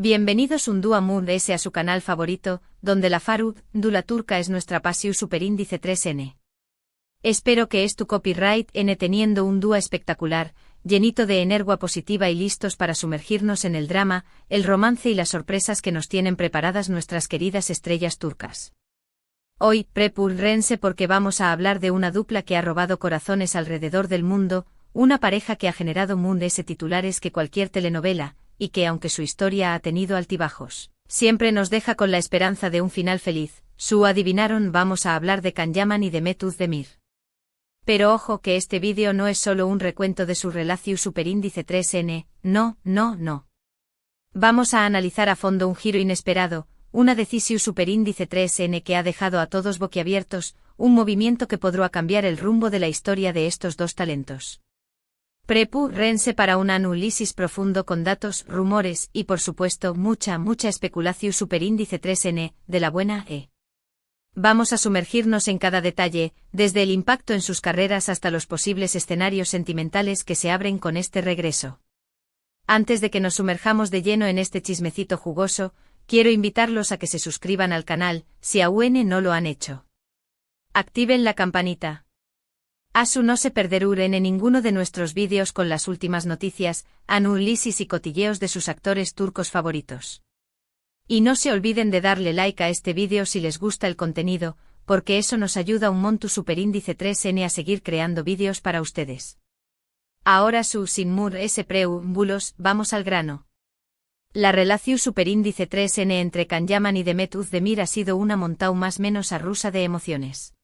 Bienvenidos un dua Mood S a su canal favorito, donde la Farud, Dula Turca es nuestra pasiu superíndice 3N. Espero que es tu copyright N teniendo un dúa espectacular, llenito de energía positiva y listos para sumergirnos en el drama, el romance y las sorpresas que nos tienen preparadas nuestras queridas estrellas turcas. Hoy, prepúrense porque vamos a hablar de una dupla que ha robado corazones alrededor del mundo, una pareja que ha generado Mood S titulares que cualquier telenovela, y que aunque su historia ha tenido altibajos, siempre nos deja con la esperanza de un final feliz. Su adivinaron, vamos a hablar de Can Yaman y Demet Özdemir. Pero ojo que este vídeo no es solo un recuento de su relación superíndice 3N, no. Vamos a analizar a fondo un giro inesperado, una decisión superíndice 3N que ha dejado a todos boquiabiertos, un movimiento que podrá cambiar el rumbo de la historia de estos dos talentos. Prepúrense para un análisis profundo con datos, rumores y por supuesto mucha especulación superíndice 3N, de la buena Vamos a sumergirnos en cada detalle, desde el impacto en sus carreras hasta los posibles escenarios sentimentales que se abren con este regreso. Antes de que nos sumerjamos de lleno en este chismecito jugoso, quiero invitarlos a que se suscriban al canal, si aún no lo han hecho. Activen la campanita. Asu no se perderán en ninguno de nuestros vídeos con las últimas noticias, análisis y cotilleos de sus actores turcos favoritos. Y no se olviden de darle like a este vídeo si les gusta el contenido, porque eso nos ayuda un monto superíndice 3N a seguir creando vídeos para ustedes. Ahora sin Mood S preámbulos, vamos al grano. La relación superíndice 3N entre Can Yaman y Demet Özdemir ha sido una montaña más menos rusa de emociones.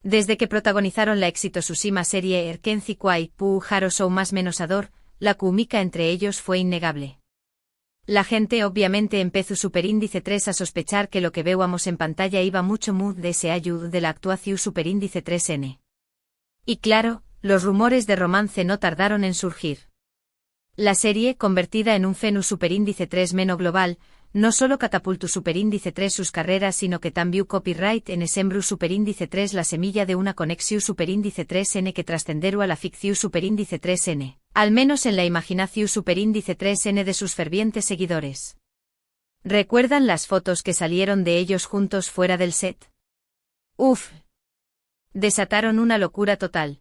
Desde que protagonizaron la exitosísima serie Erkenci Kuay Pu Haro Show más menos ador, la química entre ellos fue innegable. La gente obviamente empezó superíndice 3 a sospechar que lo que veíamos en pantalla iba mucho Mood S ayud de la actuación superíndice 3N. Y claro, los rumores de romance no tardaron en surgir. La serie, convertida en un fenómeno superíndice 3 meno global, no solo catapultó superíndice 3 sus carreras sino que también copyright en sembru superíndice 3 la semilla de una conexión superíndice 3N que trascenderú a la ficción superíndice 3N, al menos en la imaginación superíndice 3N de sus fervientes seguidores. ¿Recuerdan las fotos que salieron de ellos juntos fuera del set? Uf. Desataron una locura total.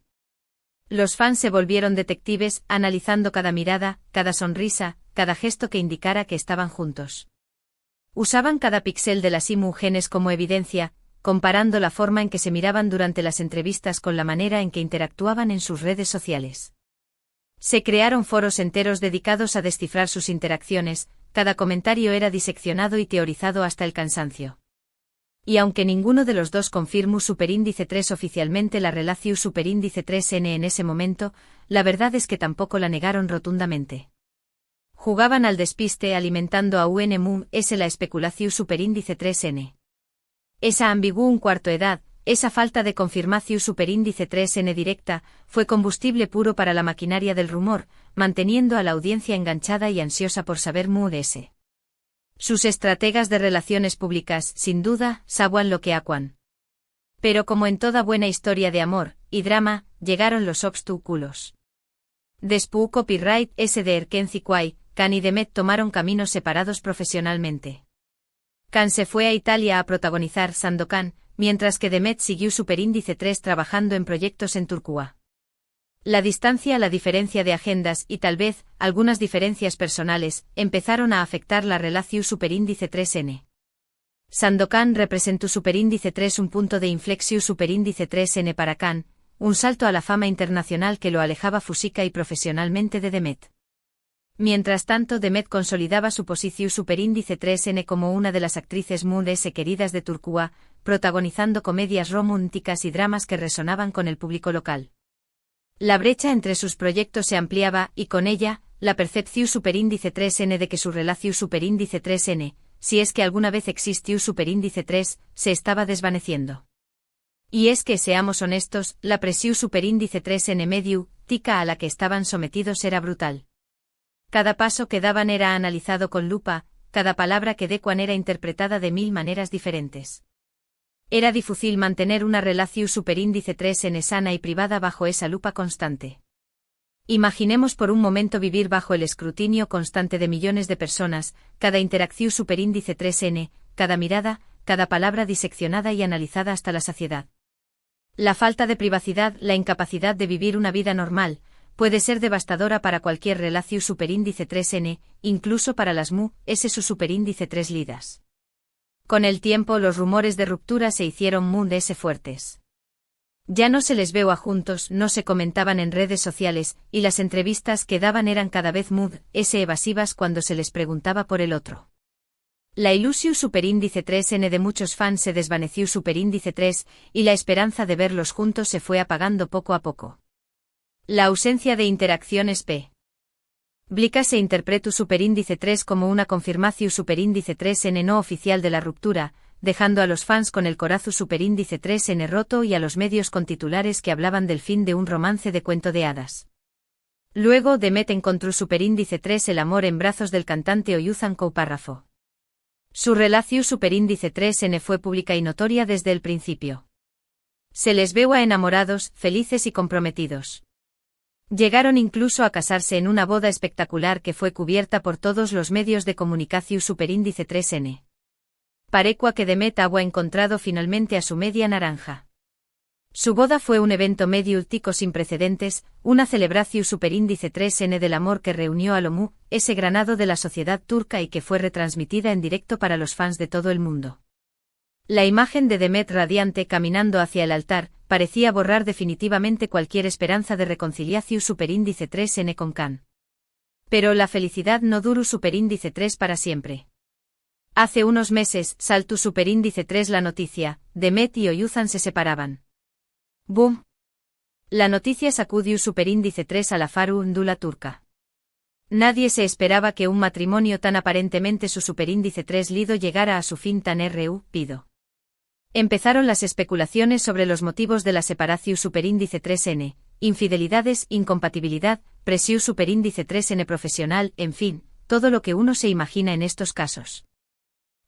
Los fans se volvieron detectives, analizando cada mirada, cada sonrisa, cada gesto que indicara que estaban juntos. Usaban cada píxel de las imágenes como evidencia, comparando la forma en que se miraban durante las entrevistas con la manera en que interactuaban en sus redes sociales. Se crearon foros enteros dedicados a descifrar sus interacciones, cada comentario era diseccionado y teorizado hasta el cansancio. Y aunque ninguno de los dos confirmó superíndice 3 oficialmente la relación superíndice 3N en ese momento, la verdad es que tampoco la negaron rotundamente. Jugaban al despiste alimentando a Mood S la especulación superíndice 3N. Esa ambigua un cuarto edad, esa falta de confirmación superíndice 3N directa, fue combustible puro para la maquinaria del rumor, manteniendo a la audiencia enganchada y ansiosa por saber Mood S. Sus estrategas de relaciones públicas, sin duda, sabían lo que acuan. Pero como en toda buena historia de amor y drama, llegaron los obstáculos. Después copyright S de Erkenci Kuay, Can y Demet tomaron caminos separados profesionalmente. Can se fue a Italia a protagonizar Sandokan, mientras que Demet siguió superíndice 3 trabajando en proyectos en Turquía. La distancia, la diferencia de agendas y tal vez algunas diferencias personales empezaron a afectar la relación superíndice 3N. Sandokan representó superíndice 3 un punto de inflexión superíndice 3N para Can, un salto a la fama internacional que lo alejaba física y profesionalmente de Demet. Mientras tanto Demet consolidaba su posición superíndice 3N como una de las actrices Mood S queridas de Turquía, protagonizando comedias románticas y dramas que resonaban con el público local. La brecha entre sus proyectos se ampliaba y con ella, la percepción superíndice 3N de que su relación superíndice 3N, si es que alguna vez existió superíndice 3, se estaba desvaneciendo. Y es que seamos honestos, la presión superíndice 3N mediática a la que estaban sometidos era brutal. Cada paso que daban era analizado con lupa, cada palabra que decuan era interpretada de 1000 maneras diferentes. Era difícil mantener una relación superíndice 3N sana y privada bajo esa lupa constante. Imaginemos por un momento vivir bajo el escrutinio constante de millones de personas, cada interacción superíndice 3n, cada mirada, cada palabra diseccionada y analizada hasta la saciedad. La falta de privacidad, la incapacidad de vivir una vida normal, puede ser devastadora para cualquier relación superíndice 3n, incluso para las mu.s su superíndice 3 lidas. Con el tiempo los rumores de ruptura se hicieron mu.s fuertes. Ya no se les veo a juntos, no se comentaban en redes sociales, y las entrevistas que daban eran cada vez mu.s evasivas cuando se les preguntaba por el otro. La ilusión superíndice 3n de muchos fans se desvaneció superíndice 3, y la esperanza de verlos juntos se fue apagando poco a poco. La ausencia de interacciones p. Blica se interpretó superíndice 3 como una confirmación superíndice 3n no oficial de la ruptura, dejando a los fans con el corazón superíndice 3n roto y a los medios con titulares que hablaban del fin de un romance de cuento de hadas. Luego Demet encontró superíndice 3 el amor en brazos del cantante Oyuzhan Párrafo. Su relación superíndice 3n fue pública y notoria desde el principio. Se les veo a enamorados, felices y comprometidos. Llegaron incluso a casarse en una boda espectacular que fue cubierta por todos los medios de comunicación superíndice 3n. Parecua que Demet había encontrado finalmente a su media naranja. Su boda fue un evento mediútico sin precedentes, una celebración superíndice 3n del amor que reunió a lo mu.s granado de la sociedad turca y que fue retransmitida en directo para los fans de todo el mundo. La imagen de Demet radiante caminando hacia el altar parecía borrar definitivamente cualquier esperanza de reconciliación superíndice 3n con Can. Pero la felicidad no duró superíndice 3 para siempre. Hace unos meses saltó superíndice 3 la noticia, Demet y Oyuzhan se separaban. ¡Boom! La noticia sacudió superíndice 3 a la farándula turca. Nadie se esperaba que un matrimonio tan aparentemente su superíndice 3 lido llegara a su fin tan rápido. Empezaron las especulaciones sobre los motivos de la separación superíndice 3n, infidelidades, incompatibilidad, presión superíndice 3n profesional, en fin, todo lo que uno se imagina en estos casos.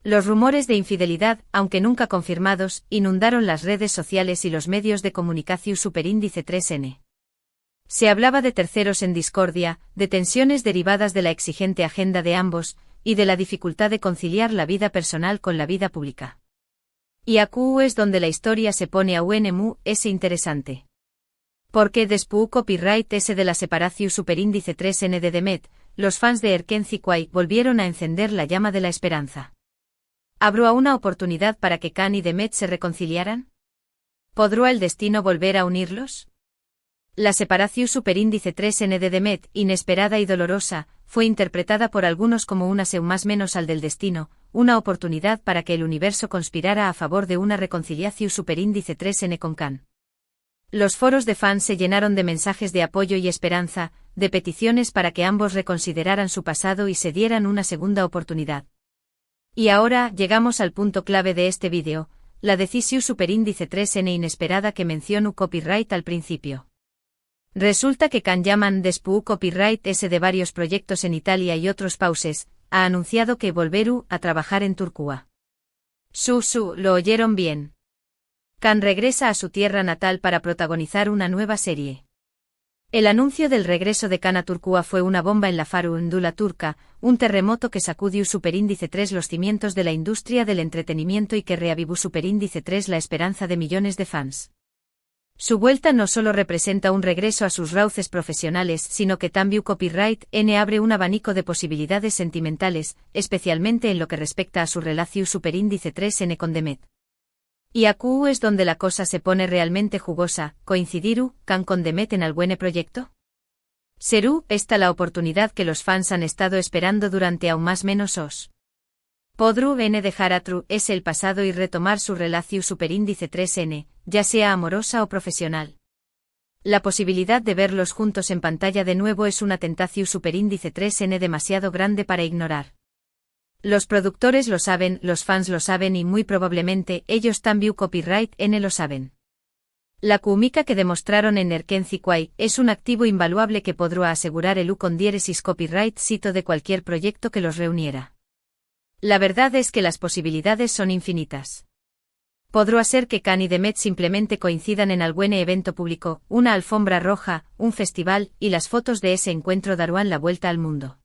Los rumores de infidelidad, aunque nunca confirmados, inundaron las redes sociales y los medios de comunicación superíndice 3n. Se hablaba de terceros en discordia, de tensiones derivadas de la exigente agenda de ambos, y de la dificultad de conciliar la vida personal con la vida pública. Y aquí es donde la historia se pone aún interesante. Porque después copyright de la separación superíndice 3n de Demet, los fans de Erkenci volvieron a encender la llama de la esperanza. ¿Habrá una oportunidad para que Can y Demet se reconciliaran? ¿Podrá el destino volver a unirlos? La separación superíndice 3n de Demet, inesperada y dolorosa, fue interpretada por algunos como una seu más menos al del destino, una oportunidad para que el universo conspirara a favor de una reconciliación superíndice 3n con Can. Los foros de fans se llenaron de mensajes de apoyo y esperanza, de peticiones para que ambos reconsideraran su pasado y se dieran una segunda oportunidad. Y ahora llegamos al punto clave de este vídeo, la decisión superíndice 3n inesperada que mencionó copyright al principio. Resulta que Can Yaman después copyright de varios proyectos en Italia y otros pauses, ha anunciado que volverá a trabajar en Turquía. Lo oyeron bien. Can regresa a su tierra natal para protagonizar una nueva serie. El anuncio del regreso de Can a Turquía fue una bomba en la farándula turca, un terremoto que sacudió superíndice 3 los cimientos de la industria del entretenimiento y que reavivó superíndice 3 la esperanza de millones de fans. Su vuelta no solo representa un regreso a sus rauces profesionales, sino que también copyright abre un abanico de posibilidades sentimentales, especialmente en lo que respecta a su relación superíndice 3n con Demet. Y aquí es donde la cosa se pone realmente jugosa, ¿coincidirá Can con Demet en algún proyecto? ¿Será esta la oportunidad que los fans han estado esperando durante aún más menos os? ¿Podrá dejar atrás el pasado y retomar su relación superíndice 3n, ya sea amorosa o profesional? La posibilidad de verlos juntos en pantalla de nuevo es una tentación superíndice 3n demasiado grande para ignorar. Los productores lo saben, los fans lo saben y muy probablemente ellos también copyright lo saben. La química que demostraron en Erkenci es un activo invaluable que podrá asegurar el con diéresis copyright sito de cualquier proyecto que los reuniera. La verdad es que las posibilidades son infinitas. Podrá ser que Khan y Demet simplemente coincidan en algún evento público, una alfombra roja, un festival, y las fotos de ese encuentro darán la vuelta al mundo.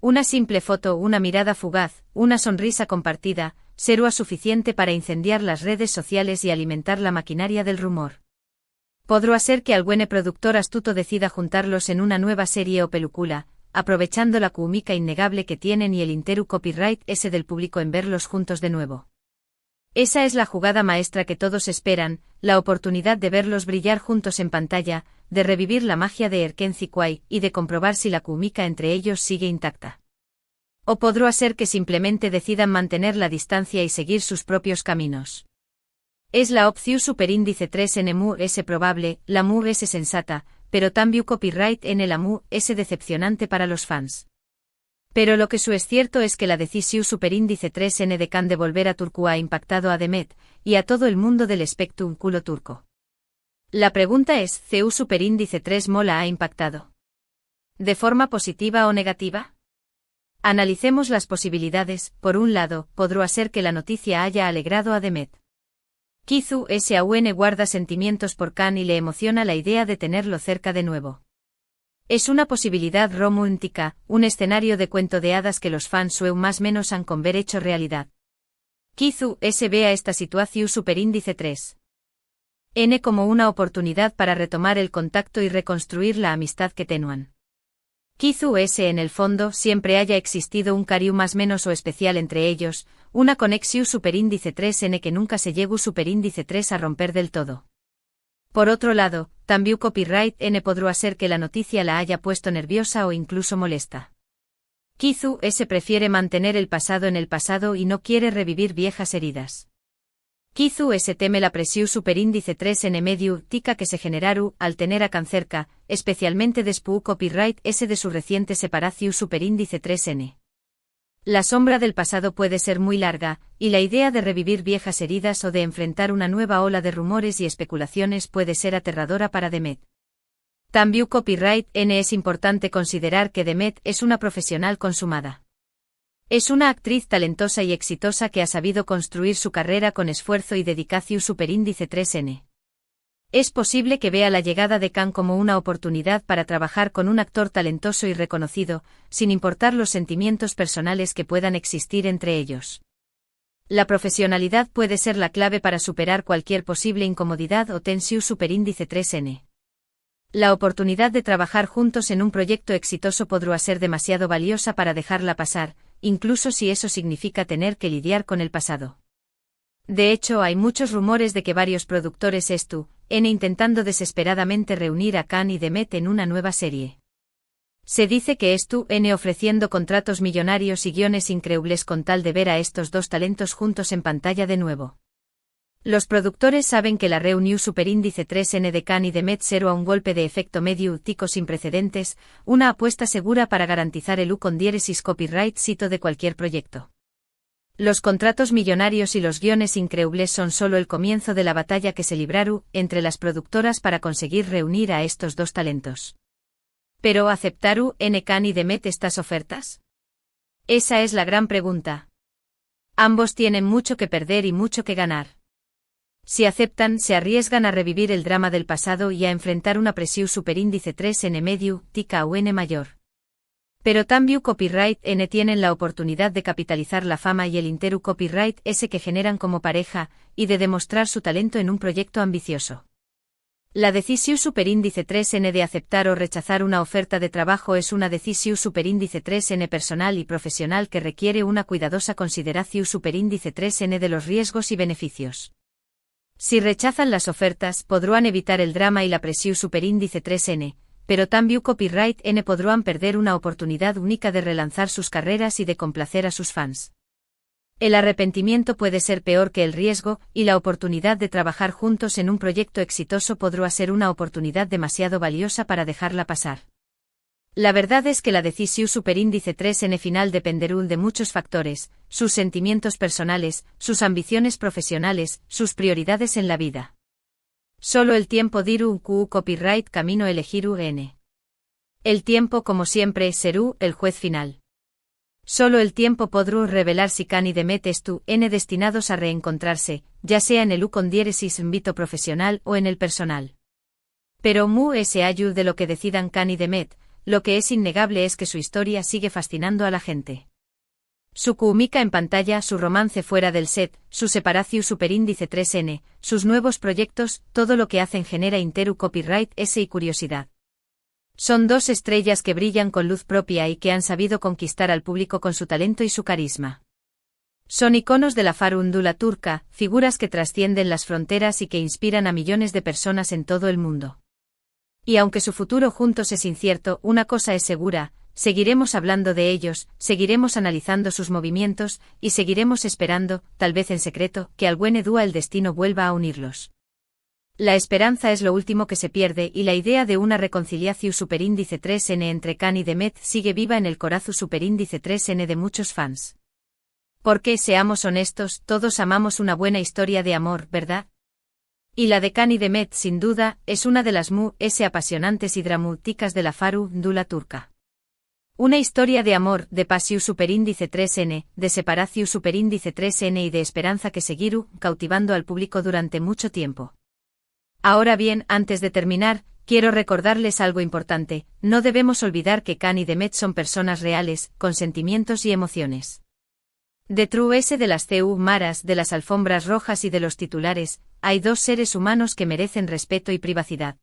Una simple foto, una mirada fugaz, una sonrisa compartida, será suficiente para incendiar las redes sociales y alimentar la maquinaria del rumor. Podrá ser que algún productor astuto decida juntarlos en una nueva serie o película, aprovechando la química innegable que tienen y el interu copyright ese del público en verlos juntos de nuevo. Esa es la jugada maestra que todos esperan, la oportunidad de verlos brillar juntos en pantalla, de revivir la magia de Erkenci Kwai y de comprobar si la química entre ellos sigue intacta. O podrá ser que simplemente decidan mantener la distancia y seguir sus propios caminos. Es la opción superíndice 3N mu es probable, la mu es sensata, pero también copyright en la mu es decepcionante para los fans. Pero lo que es cierto es que la decisión superíndice 3N de Khan de volver a Turku ha impactado a Demet, y a todo el mundo del espectáculo turco. La pregunta es, ¿CU superíndice 3 mola ha impactado? ¿De forma positiva o negativa? Analicemos las posibilidades. Por un lado, podrá ser que la noticia haya alegrado a Demet. Kizu Saun guarda sentimientos por Khan y le emociona la idea de tenerlo cerca de nuevo. Es una posibilidad romántica, un escenario de cuento de hadas que los fans sueu más menos han con ver hecho realidad. Kizu ve a esta situación superíndice 3. N como una oportunidad para retomar el contacto y reconstruir la amistad que tenuan. Kizu en el fondo siempre haya existido un cariño más menos o especial entre ellos, una conexión superíndice 3N que nunca se llegó superíndice 3 a romper del todo. Por otro lado, también copyright N podrá ser que la noticia la haya puesto nerviosa o incluso molesta. Kizu prefiere mantener el pasado en el pasado y no quiere revivir viejas heridas. Kizu teme la presión superíndice 3N medio tica que se generaru al tener a Khan cerca, especialmente después copyright de su reciente separación superíndice 3N. La sombra del pasado puede ser muy larga, y la idea de revivir viejas heridas o de enfrentar una nueva ola de rumores y especulaciones puede ser aterradora para Demet. También copyright N es importante considerar que Demet es una profesional consumada. Es una actriz talentosa y exitosa que ha sabido construir su carrera con esfuerzo y dedicación superíndice 3N. Es posible que vea la llegada de Khan como una oportunidad para trabajar con un actor talentoso y reconocido, sin importar los sentimientos personales que puedan existir entre ellos. La profesionalidad puede ser la clave para superar cualquier posible incomodidad o tensión superíndice 3N. La oportunidad de trabajar juntos en un proyecto exitoso podrá ser demasiado valiosa para dejarla pasar, incluso si eso significa tener que lidiar con el pasado. De hecho, hay muchos rumores de que varios productores intentando desesperadamente reunir a Khan y Demet en una nueva serie. Se dice que ofreciendo contratos millonarios y guiones increíbles con tal de ver a estos dos talentos juntos en pantalla de nuevo. Los productores saben que la reunión superíndice 3N de Khan y Demet será un golpe de efecto medio tico sin precedentes, una apuesta segura para garantizar el con diéresis copyright sito de cualquier proyecto. Los contratos millonarios y los guiones increíbles son solo el comienzo de la batalla que se libraron entre las productoras para conseguir reunir a estos dos talentos. ¿Pero aceptaron Khan y Demet estas ofertas? Esa es la gran pregunta. Ambos tienen mucho que perder y mucho que ganar. Si aceptan, se arriesgan a revivir el drama del pasado y a enfrentar una presión superíndice 3N medio, tica o N mayor. Pero también copyright N tienen la oportunidad de capitalizar la fama y el interu copyright que generan como pareja, y de demostrar su talento en un proyecto ambicioso. La decisión superíndice 3N de aceptar o rechazar una oferta de trabajo es una decisión superíndice 3N personal y profesional que requiere una cuidadosa consideración superíndice 3N de los riesgos y beneficios. Si rechazan las ofertas, podrán evitar el drama y la presión superíndice 3N, pero también copyright N podrán perder una oportunidad única de relanzar sus carreras y de complacer a sus fans. El arrepentimiento puede ser peor que el riesgo, y la oportunidad de trabajar juntos en un proyecto exitoso podrá ser una oportunidad demasiado valiosa para dejarla pasar. La verdad es que la decisión superíndice 3N final dependerá de muchos factores, sus sentimientos personales, sus ambiciones profesionales, sus prioridades en la vida. Solo el tiempo dirá copyright camino elegirá N. El tiempo como siempre será el juez final. Solo el tiempo podrá revelar si Kan y Demet están destinados a reencontrarse, ya sea en el con diéresis ámbito profesional o en el personal. Pero mu se ayuda de lo que decidan Kan y Demet, lo que es innegable es que su historia sigue fascinando a la gente. Su química en pantalla, su romance fuera del set, su separación superíndice 3N, sus nuevos proyectos, todo lo que hacen genera interu copyright y curiosidad. Son dos estrellas que brillan con luz propia y que han sabido conquistar al público con su talento y su carisma. Son iconos de la farándula turca, figuras que trascienden las fronteras y que inspiran a millones de personas en todo el mundo. Y aunque su futuro juntos es incierto, una cosa es segura: seguiremos hablando de ellos, seguiremos analizando sus movimientos, y seguiremos esperando, tal vez en secreto, que algún día el destino vuelva a unirlos. La esperanza es lo último que se pierde y la idea de una reconciliación superíndice 3N entre Kan y Demet sigue viva en el corazón superíndice 3N de muchos fans. Porque, seamos honestos, todos amamos una buena historia de amor, ¿verdad? Y la de Kan y Demet, sin duda, es una de las apasionantes y dramáticas de la farándula turca. Una historia de amor, de pasión superíndice 3N, de separación superíndice 3N y de esperanza que seguirá cautivando al público durante mucho tiempo. Ahora bien, antes de terminar, quiero recordarles algo importante: no debemos olvidar que Kan y Demet son personas reales, con sentimientos y emociones. Detrás de las maras, de las alfombras rojas y de los titulares, hay dos seres humanos que merecen respeto y privacidad.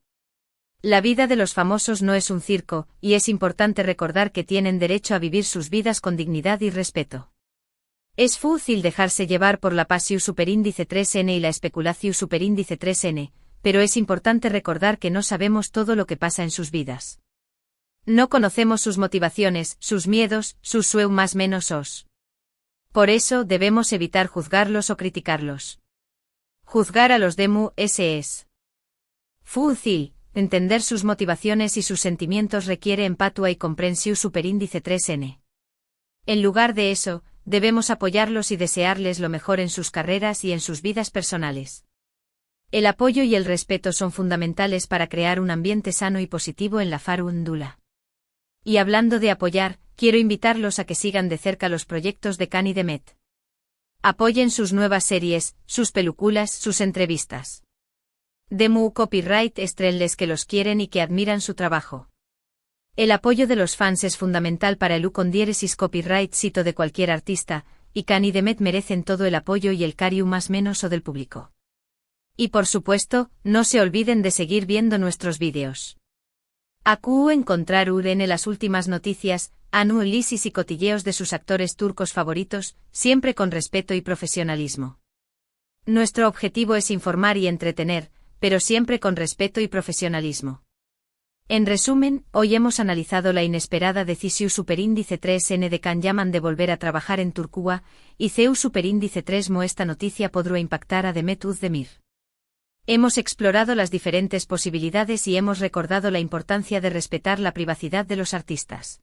La vida de los famosos no es un circo, y es importante recordar que tienen derecho a vivir sus vidas con dignidad y respeto. Es fácil dejarse llevar por la pasión superíndice 3N y la especulación superíndice 3N, pero es importante recordar que no sabemos todo lo que pasa en sus vidas. No conocemos sus motivaciones, sus miedos, sus sueños más menos. Por eso debemos evitar juzgarlos o criticarlos. Juzgar a los demu es fácil. Entender sus motivaciones y sus sentimientos requiere empatía y comprensión superíndice 3N. En lugar de eso, debemos apoyarlos y desearles lo mejor en sus carreras y en sus vidas personales. El apoyo y el respeto son fundamentales para crear un ambiente sano y positivo en la farándula. Y hablando de apoyar, quiero invitarlos a que sigan de cerca los proyectos de Kan y Demet. Apoyen sus nuevas series, sus películas, sus entrevistas. Demu copyright estrellas que los quieren y que admiran su trabajo. El apoyo de los fans es fundamental para el con diéresis copyright sito de cualquier artista, y Kan y Demet merecen todo el apoyo y el cariño más menos del público. Y por supuesto, no se olviden de seguir viendo nuestros vídeos. Aquí encontrar en las últimas noticias, análisis y cotilleos de sus actores turcos favoritos, siempre con respeto y profesionalismo. Nuestro objetivo es informar y entretener, pero siempre con respeto y profesionalismo. En resumen, hoy hemos analizado la inesperada decisión superíndice 3N de Kan Yaman de volver a trabajar en Turquía, y CEU superíndice 3Mo. Esta noticia podrá impactar a Demet Özdemir. Hemos explorado las diferentes posibilidades y hemos recordado la importancia de respetar la privacidad de los artistas.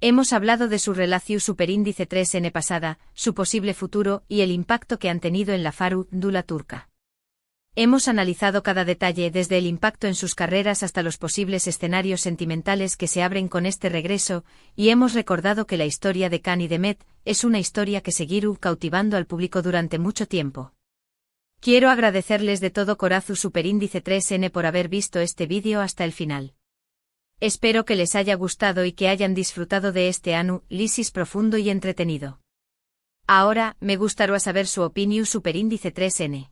Hemos hablado de su relación superíndice 3N pasada, su posible futuro y el impacto que han tenido en la farándula turca. Hemos analizado cada detalle, desde el impacto en sus carreras hasta los posibles escenarios sentimentales que se abren con este regreso, y hemos recordado que la historia de Kan y Demet es una historia que seguirá cautivando al público durante mucho tiempo. Quiero agradecerles de todo corazón superíndice 3N por haber visto este vídeo hasta el final. Espero que les haya gustado y que hayan disfrutado de este análisis profundo y entretenido. Ahora, me gustaría saber su opinión superíndice 3N.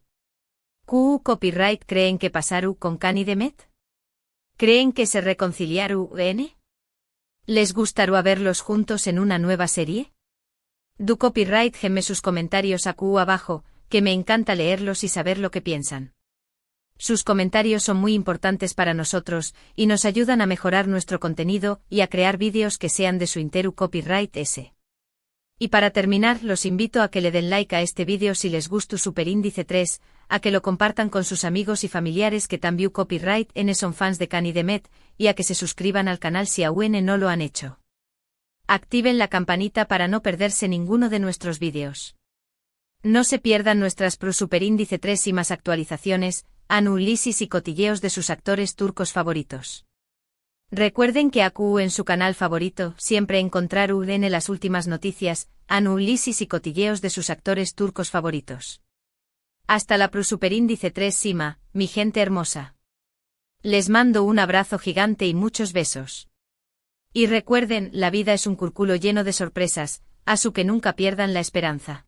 ¿Qué copyright creen que pasaru con Kan y Demet? ¿Creen que se reconciliaru? ¿Les gustaría verlos juntos en una nueva serie? Du copyright geme sus comentarios aquí abajo, que me encanta leerlos y saber lo que piensan. Sus comentarios son muy importantes para nosotros, y nos ayudan a mejorar nuestro contenido y a crear vídeos que sean de su interu copyright ese. Y para terminar, los invito a que le den like a este vídeo si les gustó superíndice 3, a que lo compartan con sus amigos y familiares que también copyright son fans de Kan y Demet, y a que se suscriban al canal si aún no lo han hecho. Activen la campanita para no perderse ninguno de nuestros vídeos. No se pierdan nuestras superíndice 3 y más actualizaciones, análisis y cotilleos de sus actores turcos favoritos. Recuerden que AQ en su canal favorito siempre encontrar en las últimas noticias, análisis y cotilleos de sus actores turcos favoritos. Hasta la Superíndice 3 Sima, mi gente hermosa. Les mando un abrazo gigante y muchos besos. Y recuerden, la vida es un círculo lleno de sorpresas, así que nunca pierdan la esperanza.